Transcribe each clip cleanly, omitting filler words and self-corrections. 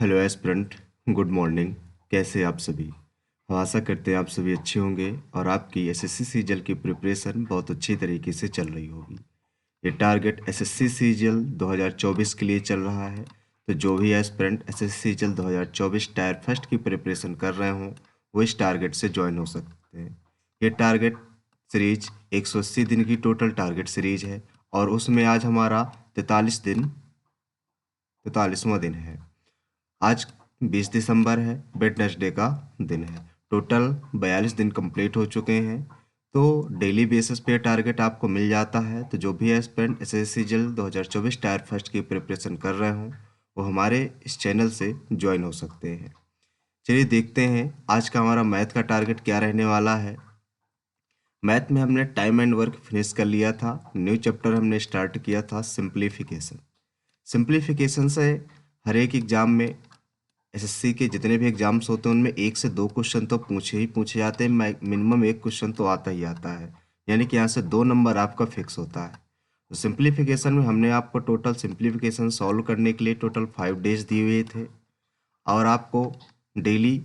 Hello aspirant, good morning. कैसे आप सभी? हम आशा करते हैं आप सभी अच्छे होंगे और आपकी एसएससी सीजीएल की प्रिपरेशन बहुत अच्छी तरीके से चल रही होगी। ये टारगेट एसएससी सीजीएल 2024 के लिए चल रहा है, तो जो भी aspirant SSC CGL 2024 tyre first की प्रिपरेशन कर रहे हों वो इस टारगेट से ज्वाइन हो सकते हैं। ये टारगेट सीरीज 180 दिन की टोटल टारगेट सीरीज है और उसमें आज हमारा 43वां दिन है। आज 20 दिसंबर है, वेडनेसडे का दिन है। टोटल 42 दिन कंप्लीट हो चुके हैं। तो डेली बेसिस पे टारगेट आपको मिल जाता है। तो जो भी aspirant SSC CGL 2024 tyre first की प्रिपरेशन कर रहे हों वो हमारे इस चैनल से ज्वाइन हो सकते हैं। चलिए देखते हैं आज का हमारा मैथ का टारगेट क्या रहने वाला है। मैथ में हमने टाइम एंड वर्क फिनिश कर लिया था। न्यू चैप्टर हमने स्टार्ट किया था सिंप्लीफिकेशन। सिंप्लीफिकेशन से हर एक एग्जाम में एसएससी के जितने भी एग्जाम्स होते हैं उनमें 1 से 2 क्वेश्चन तो पूछे जाते हैं। मिनिमम एक क्वेश्चन तो आता ही आता है, यानी कि यहाँ से 2 नंबर आपका फिक्स होता है। तो सिंप्लीफिकेशन में हमने आपको टोटल सिंप्लीफिकेशन सॉल्व करने के लिए टोटल 5 डेज दिए हुए थे और आपको डेली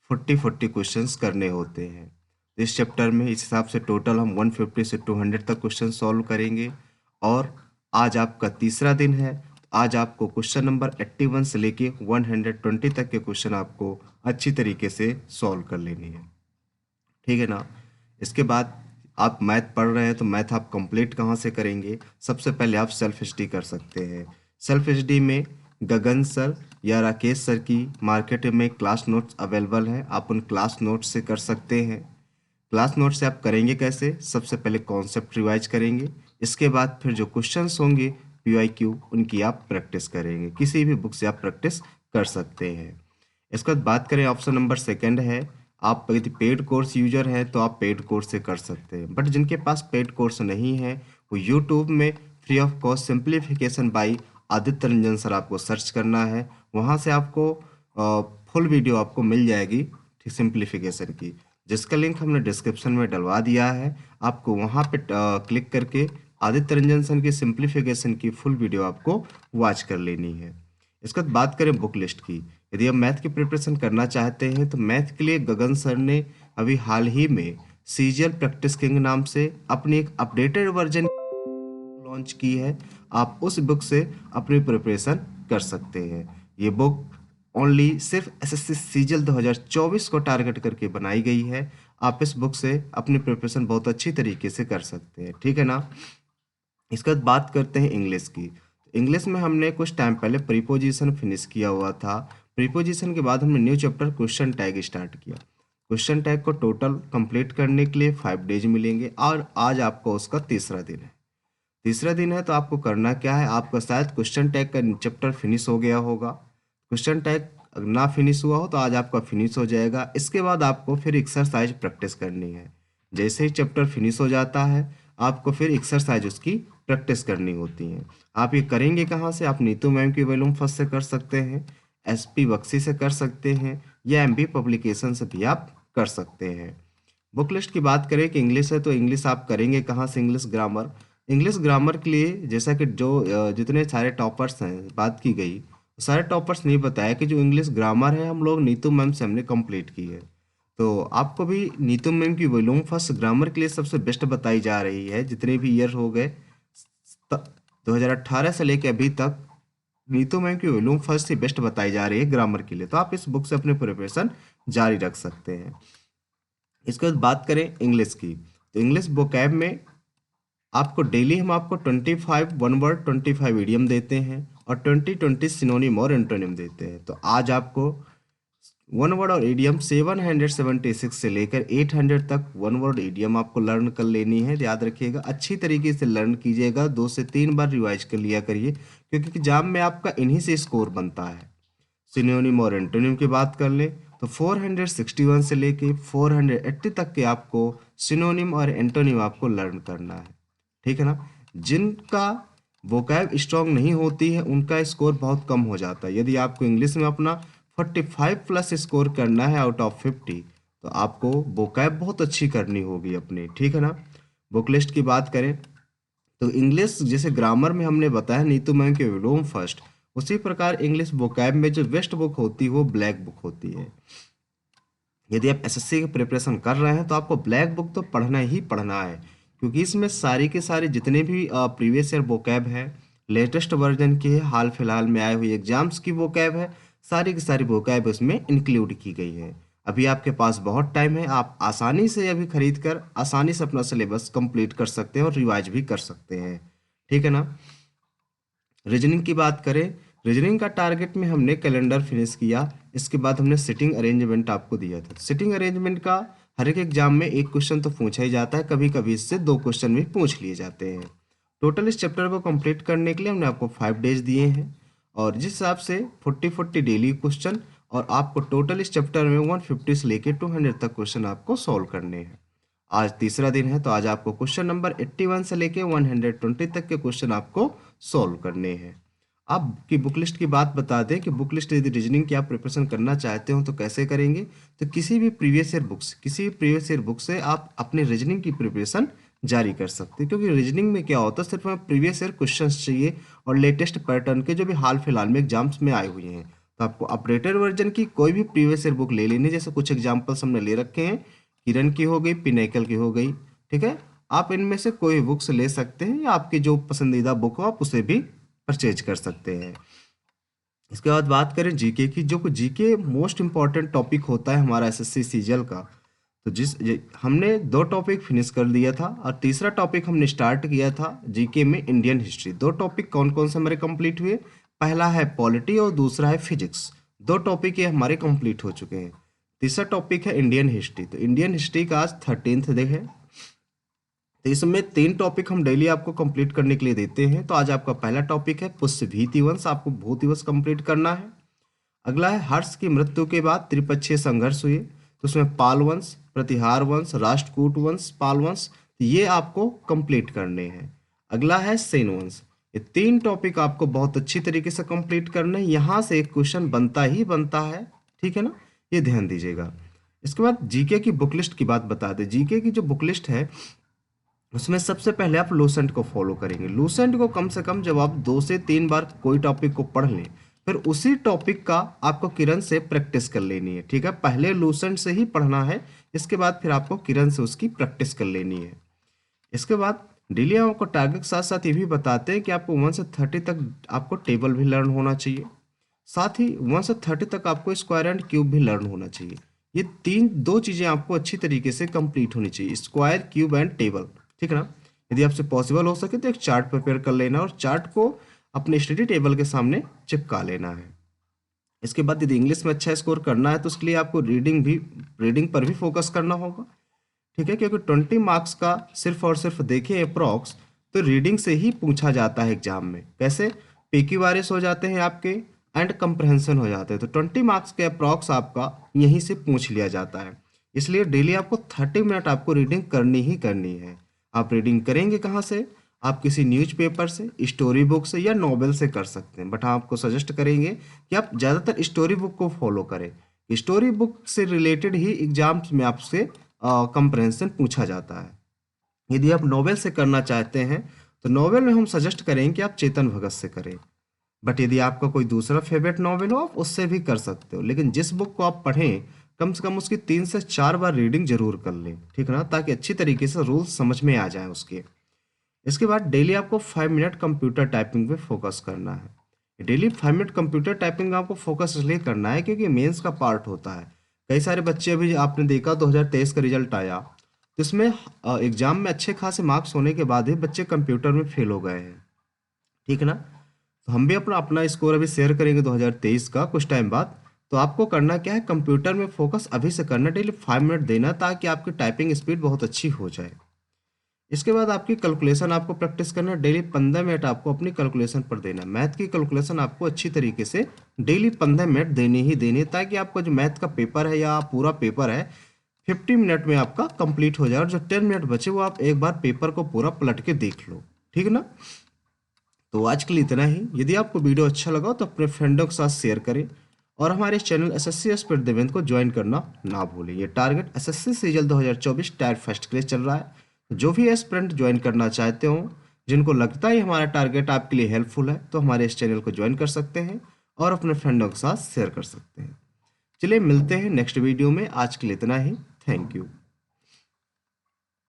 40 क्वेश्चंस करने होते हैं। तो इस चैप्टर में इस हिसाब से टोटल हम 150 से 200 तक क्वेश्चन सॉल्व करेंगे और आज आपका तीसरा दिन है। आज आपको क्वेश्चन नंबर 81 से लेके 120 तक के क्वेश्चन आपको अच्छी तरीके से सॉल्व कर लेनी है, ठीक है ना। इसके बाद आप मैथ पढ़ रहे हैं तो मैथ आप कंप्लीट कहाँ से करेंगे? सबसे पहले आप सेल्फ स्टडी कर सकते हैं। सेल्फ स्टडी में गगन सर या राकेश सर की मार्केट में क्लास नोट्स अवेलेबल हैं, आप उन क्लास नोट्स से कर सकते हैं। क्लास नोट से आप करेंगे कैसे? सबसे पहले कॉन्सेप्ट रिवाइज करेंगे, इसके बाद फिर जो क्वेश्चंस होंगे पीवाईक्यू उनकी आप प्रैक्टिस करेंगे। किसी भी बुक से आप प्रैक्टिस कर सकते हैं। इसके बाद बात करें ऑप्शन नंबर सेकंड है, आप यदि पेड कोर्स यूजर हैं तो आप पेड कोर्स से कर सकते हैं, बट जिनके पास पेड कोर्स नहीं है वो यूट्यूब में free of cost simplification by Aditya Ranjan sir आपको सर्च करना है। वहाँ से आपको फुल वीडियो आपको मिल जाएगी ठीक सिंप्लीफिकेशन की, जिसका लिंक हमने डिस्क्रिप्शन में डलवा दिया है। आपको वहाँ पे क्लिक करके आदित्य रंजन सर की सिंप्लीफिकेशन की फुल वीडियो आपको वॉच कर लेनी है। इसके बाद बात करें बुक लिस्ट की, यदि आप मैथ की प्रिपरेशन करना चाहते हैं तो मैथ के लिए गगन सर ने अभी हाल ही में सीजीएल प्रैक्टिस किंग नाम से अपनी एक अपडेटेड वर्जन लॉन्च की है। आप उस बुक से अपनी प्रिपरेशन कर सकते हैं। ये बुक ओनली सिर्फ एसएससी सीजीएल 2024 को टारगेट करके बनाई गई है। आप इस बुक से अपनी प्रिपरेशन बहुत अच्छी तरीके से कर सकते हैं, ठीक है ना। इसके बाद बात करते हैं इंग्लिश की। इंग्लिश में हमने कुछ टाइम पहले प्रीपोजिशन फिनिश किया हुआ था। प्रीपोजिशन के बाद हमने new chapter question tag start किया। क्वेश्चन टैग को टोटल कंप्लीट करने के लिए 5 डेज मिलेंगे और आज आपका उसका तीसरा दिन है। तीसरा दिन है तो आपको करना क्या है, आपका शायद क्वेश्चन टैग का चैप्टर फिनिश हो गया होगा। क्वेश्चन टैग अगर ना फिनिश हुआ हो तो आज आपका फिनिश हो जाएगा। इसके बाद आपको फिर एक्सरसाइज प्रैक्टिस करनी है। जैसे ही चैप्टर फिनिश हो जाता है आपको फिर एक्सरसाइज उसकी प्रैक्टिस करनी होती है। आप ये करेंगे कहाँ से? आप नीतू मैम की वॉल्यूम फर्स्ट से कर सकते हैं, एसपी बक्सी से कर सकते हैं या एमबी पब्लिकेशन से भी आप कर सकते हैं। बुक लिस्ट की बात करें कि इंग्लिश है तो इंग्लिश आप करेंगे कहाँ से? इंग्लिश ग्रामर के लिए जैसा कि जो जितने सारे टॉपर्स हैं बात की गई, सारे टॉपर्स नहीं बताया कि जो इंग्लिश ग्रामर है हम लोग नीतू मैम से हमने कंप्लीट की है। तो आपको भी नीतू मैम की वॉल्यूम फर्स्ट ग्रामर के लिए सबसे बेस्ट बताई जा रही है। जितने भी ईयर हो गए 2018 से लेके अभी तक नीतू मैम की वॉल्यूम फर्स्ट ही बेस्ट बताई जा रही है ग्रामर के लिए। तो आप इस बुक से अपने प्रिपरेशन जारी रख सकते हैं। इसके बाद बात करें इंग्लिश की, तो इंग्लिश वोकैब में आपको डेली हम आपको 25 वन वर्ड 25 इडियम देते हैं और 20 सिनोनिम और एंटोनिम देते हैं। तो आज आपको वन वर्ड और इडियम 776 से लेकर 800 तक वन वर्ड इडियम आपको लर्न कर लेनी है। याद रखिएगा, अच्छी तरीके से लर्न कीजिएगा, 2 से 3 बार रिवाइज कर लिया करिए क्योंकि एग्जाम में आपका इन्हीं से स्कोर बनता है। सिनोनिम और एंटोनिम की बात कर लें तो 461 से लेके 480 तक के आपको सिनोनिम और एंटोनिम आपको लर्न करना है, ठीक है ना। जिनका वोकैब स्ट्रांग नहीं होती है उनका स्कोर बहुत कम हो जाता है। यदि आपको इंग्लिश में अपना 45 प्लस स्कोर करना है आउट ऑफ 50 तो आपको वोकैब बहुत अच्छी करनी होगी अपनी, ठीक है ना। बुक लिस्ट की बात करें तो इंग्लिश जैसे ग्रामर में हमने बताया नीतू मैम के विलोम फर्स्ट उसी प्रकार इंग्लिश वोकैब में जो बेस्ट बुक होती है वो ब्लैक बुक होती है। यदि आप एसएससी की प्रिपरेशन कर रहे हैं तो आपको ब्लैक बुक तो पढ़ना ही पढ़ना है, क्योंकि इसमें सारी के सारे जितने भी प्रीवियस ईयर वोकैब है, लेटेस्ट वर्जन की है, हाल फिलहाल में आए हुए एग्जाम्स की वोकैब है, सारी की सारी वोकैब उसमें इंक्लूड की गई है। अभी आपके पास बहुत टाइम है, आप आसानी से अभी खरीद कर आसानी से अपना सिलेबस कंप्लीट कर सकते हैं और रिवाइज भी कर सकते हैं। ठीक है ना। रीजनिंग की बात करें, रीजनिंग का टारगेट में हमने कैलेंडर फिनिश किया, इसके बाद हमने सिटिंग अरेंजमेंट आपको दिया था। सिटिंग अरेंजमेंट का हर एक एग्जाम में एक क्वेश्चन तो पूछा ही जाता है, कभी कभी इससे 2 क्वेश्चन भी पूछ लिए जाते हैं। टोटल इस चैप्टर को कंप्लीट करने के लिए हमने आपको 5 डेज दिए हैं, और जिस हिसाब से 40 डेली क्वेश्चन, और आपको टोटल इस चैप्टर में 150 से लेके 200 तक क्वेश्चन आपको सॉल्व करने हैं। आज तीसरा दिन है, तो आज आपको क्वेश्चन नंबर 81 से लेके 120 तक के क्वेश्चन आपको सॉल्व करने हैं। आपकी बुक लिस्ट की बात बता दें कि बुक लिस्ट यदि रीजनिंग की आप प्रिपरेशन करना चाहते हो तो कैसे करेंगे, तो किसी भी प्रीवियस ईयर बुक से आप अपने रीजनिंग की प्रिपरेशन जारी कर सकते हैं, क्योंकि रीजनिंग में क्या होता है, सिर्फ हमें प्रीवियस ईयर क्वेश्चंस चाहिए और लेटेस्ट पैटर्न के जो भी हाल फिलहाल में एग्जाम्स में आए हुए हैं। तो आपको अपडेटेड वर्जन की कोई भी प्रीवियस ईयर बुक ले लेनी, जैसे कुछ एग्जाम्पल्स हमने ले रखे हैं, किरण की हो गई, पिनेकल की हो गई। ठीक है, आप इनमें से कोई बुक्स ले सकते हैं, या आपकी जो पसंदीदा बुक हो आप उसे भी परचेज कर सकते हैं। इसके बाद बात करें जीके की, जो जीके मोस्ट इंपॉर्टेंट टॉपिक होता है हमारा एसएससी सीजीएल का। तो हमने 2 टॉपिक फिनिश कर दिया था, और तीसरा टॉपिक हमने स्टार्ट किया था जीके में इंडियन हिस्ट्री। 2 टॉपिक कौन कौन से हमारे कंप्लीट हुए, पहला है पॉलिटी और दूसरा है फिजिक्स। 2 टॉपिक ये हमारे कंप्लीट हो चुके हैं। तीसरा टॉपिक है इंडियन हिस्ट्री। तो इंडियन हिस्ट्री का आज 13th डे है, तो इसमें 3 टॉपिक हम डेली आपको कंप्लीट करने के लिए देते हैं। तो आज आपका पहला टॉपिक है पुष्य भीति वंश, आपको भूति वंश कंप्लीट करना है। अगला है हर्ष की मृत्यु के बाद त्रिपक्षीय संघर्ष हुए, तो उसमें पाल वंश, प्रतिहार वंश, राष्ट्रकूट वंश, पाल वंश, तो ये आपको कंप्लीट करने हैं। अगला है सेन वंश। ये 3 टॉपिक आपको बहुत अच्छी तरीके से कंप्लीट करना है, यहाँ से एक क्वेश्चन बनता ही बनता है। ठीक है ना, ये ध्यान दीजिएगा। इसके बाद जीके की बुक लिस्ट की बात बता दें। जीके की जो बुक लिस्ट है उसमें सबसे पहले आप लूसेंट को फॉलो करेंगे। लूसेंट को कम से कम जब आप 2 से 3 बार कोई टॉपिक को पढ़ लें, फिर उसी टॉपिक का आपको किरण से प्रैक्टिस कर लेनी है। ठीक है, पहले लूसेंट से ही पढ़ना है, इसके बाद फिर आपको किरण से उसकी प्रैक्टिस कर लेनी है। इसके बाद डेली हम आपको टारगेट के साथ साथ ये भी बताते हैं कि आपको 1 से 30 तक आपको टेबल भी लर्न होना चाहिए, साथ ही 1 से 30 तक आपको स्क्वायर एंड क्यूब भी लर्न होना चाहिए। ये 2 चीज़ें आपको अच्छी तरीके से कंप्लीट होनी चाहिए, स्क्वायर, क्यूब एंड टेबल। ठीक है ना। यदि आपसे पॉसिबल हो सके तो एक चार्ट प्रिपेयर कर लेना, और चार्ट को अपने स्टडी टेबल के सामने चिपका लेना है। इसके बाद यदि इंग्लिश में अच्छा स्कोर करना है तो उसके लिए आपको रीडिंग पर भी फोकस करना होगा। ठीक है, क्योंकि 20 मार्क्स का सिर्फ और सिर्फ देखें अप्रॉक्स, तो रीडिंग से ही पूछा जाता है एग्जाम में। कैसे, PQRS हो जाते हैं आपके एंड कंप्रहेंशन हो जाते हैं, तो 20 मार्क्स के अप्रॉक्स आपका यहीं से पूछ लिया जाता है। इसलिए डेली आपको 30 मिनट आपको रीडिंग करनी ही करनी है। आप रीडिंग करेंगे कहाँ से, आप किसी न्यूज़पेपर से, स्टोरी बुक से या नॉवेल से कर सकते हैं, बट हाँ आपको सजेस्ट करेंगे कि आप ज़्यादातर स्टोरी बुक को फॉलो करें। स्टोरी बुक से रिलेटेड ही एग्जाम्स में आपसे कंप्रहेंशन पूछा जाता है। यदि आप नॉवेल से करना चाहते हैं तो नॉवेल में हम सजेस्ट करेंगे कि आप चेतन भगत से करें, बट यदि आपका कोई दूसरा फेवरेट नॉवेल हो आप उससे भी कर सकते हो। लेकिन जिस बुक को आप पढ़ें कम से कम उसकी 3 से 4 बार रीडिंग जरूर कर लें। ठीक है ना, ताकि अच्छी तरीके से रूल्स समझ में आ जाए उसके। इसके बाद डेली आपको 5 मिनट कंप्यूटर टाइपिंग पे फोकस करना है। डेली 5 मिनट कंप्यूटर टाइपिंग में आपको फोकस इसलिए करना है क्योंकि मेंस का पार्ट होता है। कई सारे बच्चे, अभी आपने देखा 2023 का रिजल्ट आया, तो इसमें एग्जाम में अच्छे खासे मार्क्स होने के बाद ही बच्चे कंप्यूटर में फेल हो गए हैं। ठीक है ना, तो हम भी अपना अपना स्कोर अभी शेयर करेंगे 2023 का कुछ टाइम बाद। तो आपको करना क्या है, कंप्यूटर में फोकस अभी से करना, डेली 5 मिनट देना, ताकि आपकी टाइपिंग स्पीड बहुत अच्छी हो जाए। इसके बाद आपकी कैलकुलेशन आपको प्रैक्टिस करना, डेली 15 मिनट आपको अपनी कैलकुलेशन पर देना। मैथ की कैलकुलेशन आपको अच्छी तरीके से डेली 15 मिनट देने ही देने, ताकि आपका जो मैथ का पेपर है या पूरा पेपर है 50 मिनट में आपका कंप्लीट हो जाए, और जो 10 मिनट बचे वो आप एक बार पेपर को पूरा पलट के देख लो। ठीक है ना, तो आज के लिए इतना ही। यदि आपको वीडियो अच्छा लगा तो अपने फ्रेंडों के साथ शेयर करें, और हमारे चैनल एसएससी एस्पिरेंट देवेंद्र को ज्वाइन करना ना भूलें। ये target SSC CGL 2024 tyre first के लिए चल रहा है। जो भी एस्पिरेंट ज्वाइन करना चाहते हो जिनको लगता है हमारा टारगेट आपके लिए हेल्पफुल है तो हमारे इस चैनल को ज्वाइन कर सकते हैं और अपने फ्रेंडों के साथ शेयर कर सकते हैं। चलिए मिलते हैं नेक्स्ट वीडियो में, आज के लिए इतना ही। Thank you.